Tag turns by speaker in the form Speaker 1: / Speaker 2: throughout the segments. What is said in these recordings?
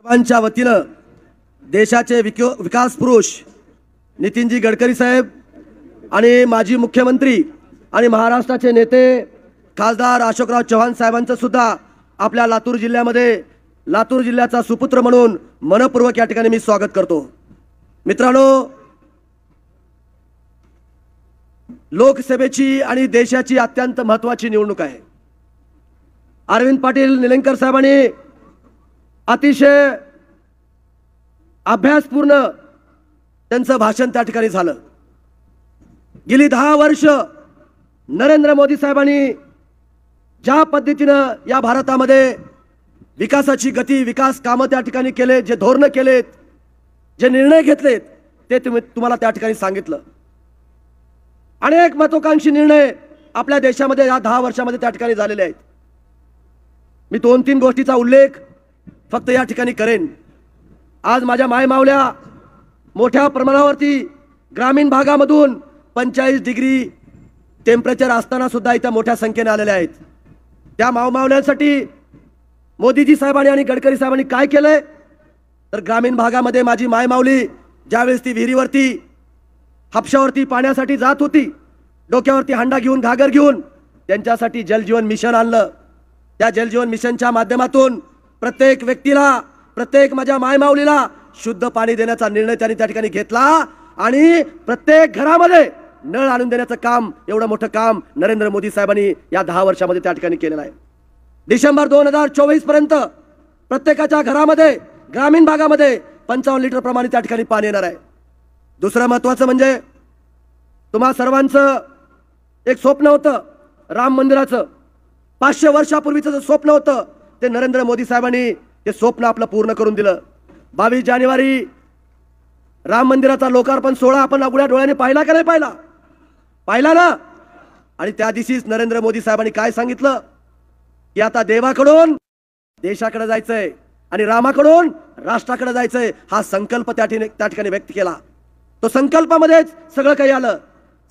Speaker 1: सर्वांच्या वतीनं देशाचे विकास पुरुष नितीनजी गडकरी साहेब आणि माजी मुख्यमंत्री आणि महाराष्ट्राचे नेते खासदार अशोकराव चव्हाण साहेबांचं सुद्धा आपल्या लातूर जिल्ह्यामध्ये लातूर जिल्ह्याचा सुपुत्र म्हणून मनपूर्वक या ठिकाणी मी स्वागत करतो। मित्रांनो, लोकसभेची आणि देशाची अत्यंत महत्त्वाची निवडणूक आहे। अरविंद पाटील निलंगेकर साहेबांनी अतिशय अभ्यासपूर्ण त्यांचं भाषण त्या ठिकाणी झालं। गेली 10 वर्ष नरेंद्र मोदी साहेबांनी ज्या पद्धतीनं या भारतामध्ये विकासाची गती विकास कामं त्या ठिकाणी केले, जे धोरण केलेत, जे निर्णय घेतलेत, ते तुम्हाला त्या ठिकाणी सांगितलं। अनेक महत्त्वाकांक्षी निर्णय आपल्या देशामध्ये या 10 वर्षामध्ये त्या ठिकाणी झालेले आहेत। मी 2-3 गोष्टीचा उल्लेख फक्त या ठिकाणी करेन। आज माझ्या मायमावल्या मोठ्या प्रमाणावरती ग्रामीण भागामधून 45 डिग्री टेम्परेचर असताना सुद्धा इथं मोठ्या संख्येने आलेले आहेत। त्या मावमावल्यांसाठी मोदीजी साहेबांनी आणि गडकरी साहेबांनी काय केलंय तर ग्रामीण भागामध्ये माझी मायमावली ज्यावेळेस ती विहिरीवरती हापशावरती पाण्यासाठी जात होती, डोक्यावरती हांडा घेऊन घागर घेऊन, त्यांच्यासाठी जलजीवन मिशन आणलं। त्या जलजीवन मिशनच्या माध्यमातून प्रत्येक व्यक्तीला, प्रत्येक माझ्या मायमावलीला शुद्ध पाणी देण्याचा निर्णय त्यांनी त्या ठिकाणी घेतला आणि प्रत्येक घरामध्ये नळ आणून देण्याचं काम, एवढं मोठं काम नरेंद्र मोदी साहेबांनी या 10 वर्षामध्ये त्या ठिकाणी केलेलं आहे। डिसेंबर 2024 पर्यंत प्रत्येकाच्या घरामध्ये ग्रामीण भागामध्ये 55 लिटर प्रमाणे त्या ठिकाणी पाणी येणार आहे। दुसरं महत्त्वाचं म्हणजे तुम्हा सर्वांचं एक स्वप्न होतं राम मंदिराचं। 500 वर्षापूर्वीचं स्वप्न होतं ते नरेंद्र मोदी साहेबांनी ते स्वप्न आपलं पूर्ण करून दिलं। 22 जानेवारी राम मंदिराचा लोकार्पण सोहळा आपण उघड्या डोळ्याने पाहिला का नाही पाहिला ना? आणि त्या दिवशीच नरेंद्र मोदी साहेबांनी काय सांगितलं की आता देवाकडून देशाकडे जायचंय आणि रामाकडून राष्ट्राकडे जायचंय, हा संकल्प त्या ठिकाणी व्यक्त केला। तो संकल्पामध्येच सगळं काही आलं।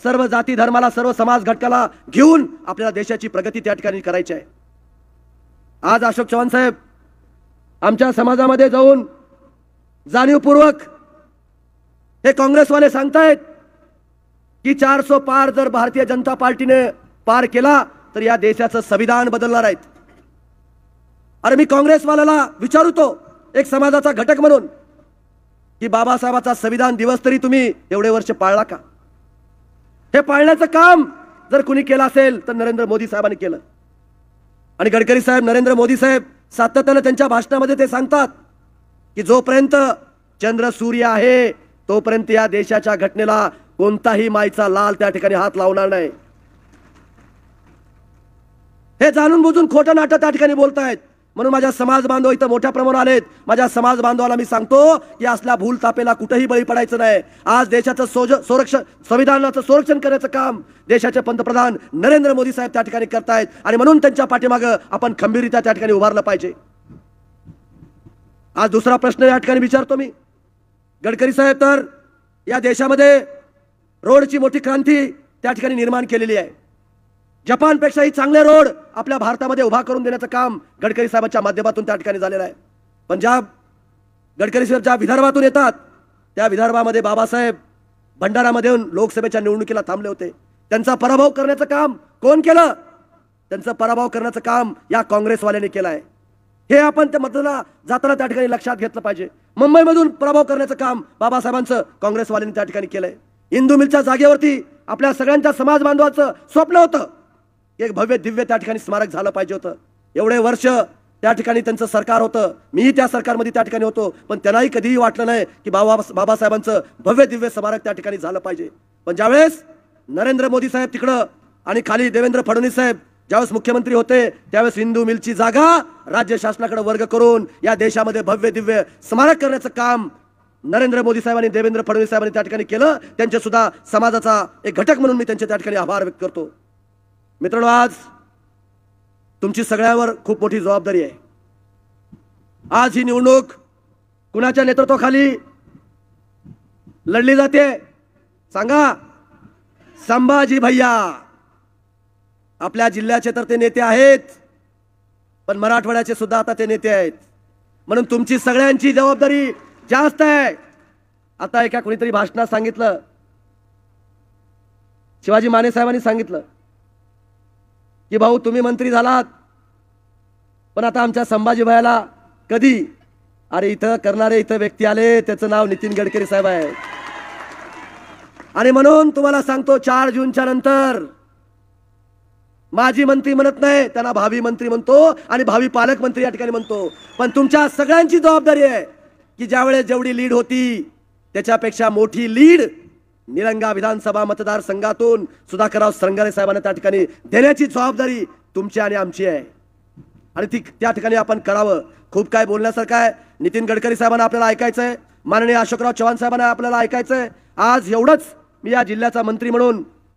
Speaker 1: सर्व जाती धर्माला, सर्व समाज घटकाला घेऊन आपल्याला देशाची प्रगती त्या ठिकाणी करायची आहे। आज अशोक चव्हाण साहेब आमच्या समाजामध्ये जाऊन जाणीवपूर्वक हे काँग्रेसवाले सांगतायत की 400 पार जर भारतीय जनता पार्टीने पार केला तर या देशाचं संविधान बदलणार आहेत। अरे मी काँग्रेसवाल्याला विचारतो एक समाजाचा घटक म्हणून की बाबासाहेबांचा संविधान दिवस तरी तुम्ही एवढे वर्ष पाळला का? हे पाळण्याचं काम जर कुणी केलं असेल तर नरेंद्र मोदी साहेबांनी केलं। आणि गडकरी साहेब, नरेंद्र मोदी साहेब सातत्याने त्यांच्या भाषणामध्ये ते सांगतात की जोपर्यंत चंद्र सूर्य आहे तोपर्यंत या देशाच्या घटनेला कोणताही मायचा लाल त्या ठिकाणी हात लावणार नाही। हे जाणून बुजून खोटं नाटक त्या ठिकाणी बोलतायत। म्हणून माझ्या समाज बांधव इथं मोठ्या प्रमाणावर आलेत। माझ्या समाज बांधवाला मी सांगतो की असल्या भूल तापेला कुठेही बळी पडायचं नाही। आज देशाचं संरक्षण, संविधानाचं संरक्षण करण्याचं काम देशाचे पंतप्रधान नरेंद्र मोदी साहेब त्या ठिकाणी करतायत आणि म्हणून त्यांच्या पाठीमागे आपण खंबीररित्या त्या ठिकाणी उभारलं पाहिजे। आज दुसरा प्रश्न या ठिकाणी विचारतो मी, गडकरी साहेब तर या देशामध्ये रोडची मोठी क्रांती त्या ठिकाणी निर्माण केलेली आहे। जपानपेक्षाही चांगले रोड आपल्या भारतामध्ये उभा करून देण्याचं काम गडकरी साहेबांच्या माध्यमातून त्या ठिकाणी झालेलं आहे। पंजाब, गडकरी साहेब ज्या विदर्भातून येतात त्या विदर्भामध्ये बाबासाहेब भंडारामध्ये लोकसभेच्या निवडणुकीला थांबले होते। त्यांचा पराभव करण्याचं काम कोण केलं? त्यांचा पराभव करण्याचं काम या काँग्रेसवाल्यांनी केलं आहे। हे आपण त्या मतदानाला जाताना त्या ठिकाणी लक्षात घेतलं पाहिजे। मुंबईमधून पराभव करण्याचं काम बाबासाहेबांचं काँग्रेसवाल्यांनी त्या ठिकाणी केलंय। हिंदू मिलच्या जागेवरती आपल्या सगळ्यांच्या समाज बांधवाचं स्वप्न होतं एक भव्य दिव्य त्या ठिकाणी स्मारक झालं पाहिजे होतं। एवढे वर्ष त्या ठिकाणी त्यांचं सरकार होतं, मीही त्या सरकारमध्ये त्या ठिकाणी होतो, पण त्यांनाही कधीही वाटलं नाही की बाबासाहेबांचं भव्य दिव्य स्मारक त्या ठिकाणी झालं पाहिजे। पण ज्यावेळेस नरेंद्र मोदी साहेब तिकडं आणि खाली देवेंद्र फडणवीस साहेब ज्यावेळेस मुख्यमंत्री होते त्यावेळेस हिंदू मिलची जागा राज्य शासनाकडे वर्ग करून या देशामध्ये भव्य दिव्य स्मारक करण्याचं काम नरेंद्र मोदी साहेबांनी, देवेंद्र फडणवीस साहेबांनी त्या ठिकाणी केलं। त्यांचे सुद्धा समाजाचा एक घटक म्हणून मी त्यांचे त्या ठिकाणी आभार व्यक्त करतो। मित्रांनो, आज तुमची सगळ्यांवर खूप मोठी जबाबदारी आहे। आज ही निवडणूक कुणाच्या नेतृत्वाखाली लढली जाते सांगा? संभाजी भैया आपल्या जिल्ह्याचे तर ते नेते आहेत, पण मराठवाड्याचे सुद्धा आता ते नेते आहेत। म्हणून तुमची सगळ्यांची जबाबदारी जास्त आहे. आता एका कोणीतरी भाषणात सांगितलं, शिवाजी माने साहेबांनी सांगितलं की भाऊ तुम्ही मंत्री झालात, पण आता आमच्या संभाजी भाईला कधी? अरे इथं करणारे इथं व्यक्ती आले, त्याचं नाव नितीन गडकरी साहेब आहे. आणि म्हणून तुम्हाला सांगतो 4 जूनच्या नंतर माजी मंत्री म्हणत नाही, त्यांना भावी मंत्री म्हणतो आणि भावी पालकमंत्री या ठिकाणी म्हणतो. पण तुमच्या सगळ्यांची जबाबदारी आहे की ज्यावेळेस जेवढी लीड होती त्याच्यापेक्षा मोठी लीड निलंगा विधानसभा मतदारसंघातून सुधाकरराव श्रंगारे साहेबांना त्या ठिकाणी देण्याची जबाबदारी तुमची आणि आमची आहे. आणि ती त्या ठिकाणी आपण करावं. खूप काय बोलण्यासारखं आहे. नितीन गडकरी साहेबांना आपल्याला ऐकायचंय, माननीय अशोकराव चव्हाण साहेबांना आपल्याला ऐकायचंय. आज एवढंच मी या जिल्ह्याचा मंत्री म्हणून